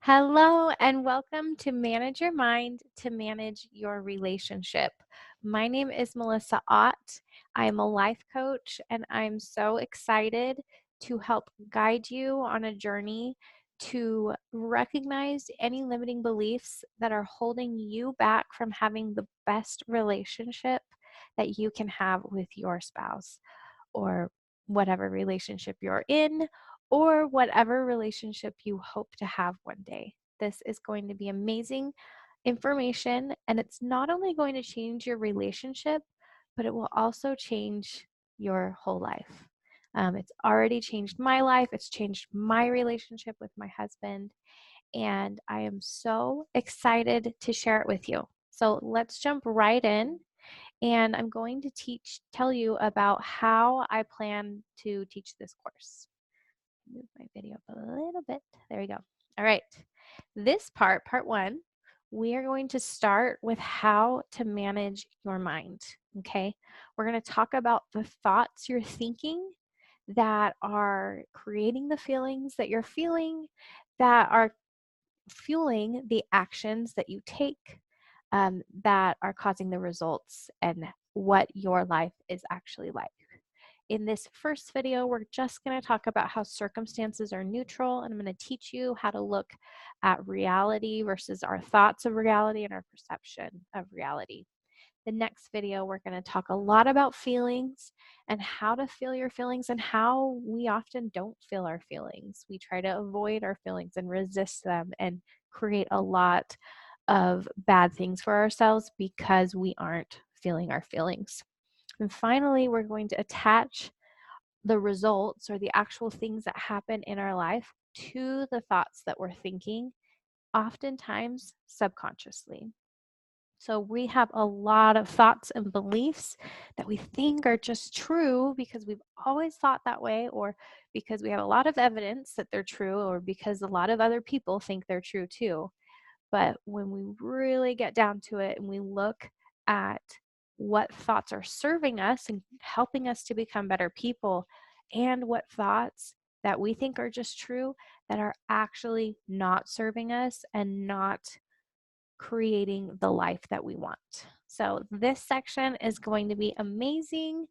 Hello, and welcome to Manage Your Mind to Manage Your Relationship. My name is Melissa Ott. I am a life coach, and I'm so excited to help guide you on a journey to recognize any limiting beliefs that are holding you back from having the best relationship that you can have with your spouse or whatever relationship you're in or whatever relationship you hope to have one day. This is going to be amazing information, and it's not only going to change your relationship, but it will also change your whole life. It's already changed my life, it's changed my relationship with my husband, and I am so excited to share it with you. So let's jump right in, and I'm going to tell you about how I plan to teach this course. Move my video up a little bit. There we go. All right. This part one, we are going to start with how to manage your mind. Okay. We're going to talk about the thoughts you're thinking that are creating the feelings that you're feeling, that are fueling the actions that you take, that are causing the results and what your life is actually like. In this first video, we're just going to talk about how circumstances are neutral, and I'm going to teach you how to look at reality versus our thoughts of reality and our perception of reality. The next video, we're going to talk a lot about feelings and how to feel your feelings and how we often don't feel our feelings. We try to avoid our feelings and resist them and create a lot of bad things for ourselves because we aren't feeling our feelings. And finally, we're going to attach the results or the actual things that happen in our life to the thoughts that we're thinking, oftentimes subconsciously. So we have a lot of thoughts and beliefs that we think are just true because we've always thought that way, or because we have a lot of evidence that they're true, or because a lot of other people think they're true too. But when we really get down to it and we look at what thoughts are serving us and helping us to become better people, and what thoughts that we think are just true that are actually not serving us and not creating the life that we want. So this section is going to be amazing.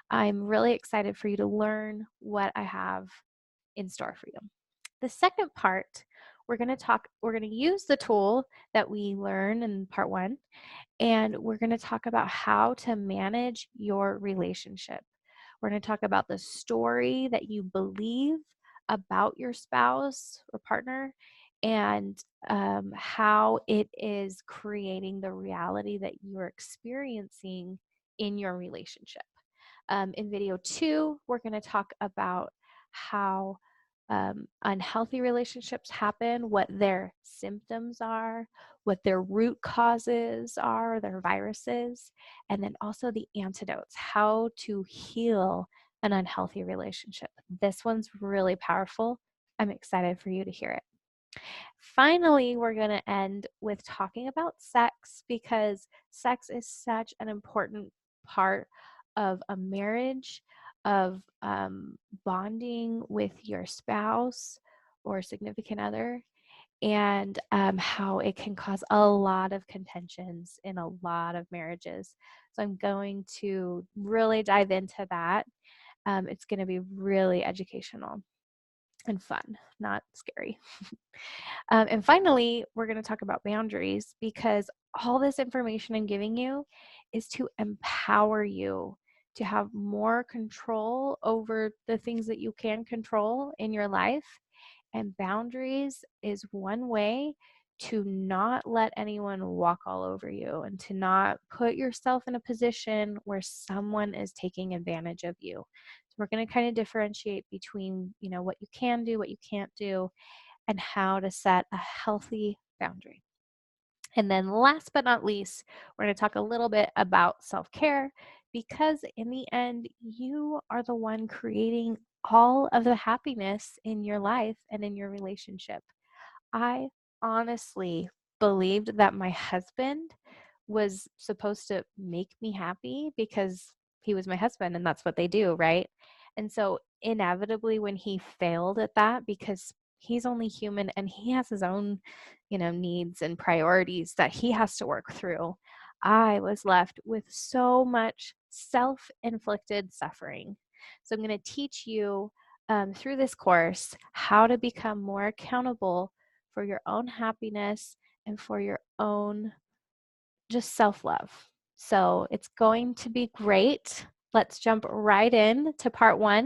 I'm really excited for you to learn what I have in store for you. The second part, we're going to use the tool that we learn in part one, and we're going to talk about how to manage your relationship. We're going to talk about the story that you believe about your spouse or partner, and how it is creating the reality that you're experiencing in your relationship. In video 2, we're going to talk about how unhealthy relationships happen, what their symptoms are, what their root causes are, their viruses, and then also the antidotes, how to heal an unhealthy relationship. This one's really powerful. I'm excited for you to hear it. Finally, we're going to end with talking about sex, because sex is such an important part of a marriage, of bonding with your spouse or significant other, and how it can cause a lot of contentions in a lot of marriages. So I'm going to really dive into that. It's going to be really educational and fun, not scary. And finally, we're going to talk about boundaries, because all this information I'm giving you is to empower you to have more control over the things that you can control in your life. And boundaries is one way to not let anyone walk all over you and to not put yourself in a position where someone is taking advantage of you. So we're going to kind of differentiate between, what you can do, what you can't do, and how to set a healthy boundary. And then last but not least, we're going to talk a little bit about self-care, because in the end, you are the one creating all of the happiness in your life and in your relationship. I honestly believed that my husband was supposed to make me happy because he was my husband and that's what they do, right? And so inevitably when he failed at that, because He's only human and he has his own, needs and priorities that he has to work through. I was left with so much self-inflicted suffering. So I'm going to teach you through this course how to become more accountable for your own happiness and for your own just self-love. So it's going to be great. Let's jump right in to part 1.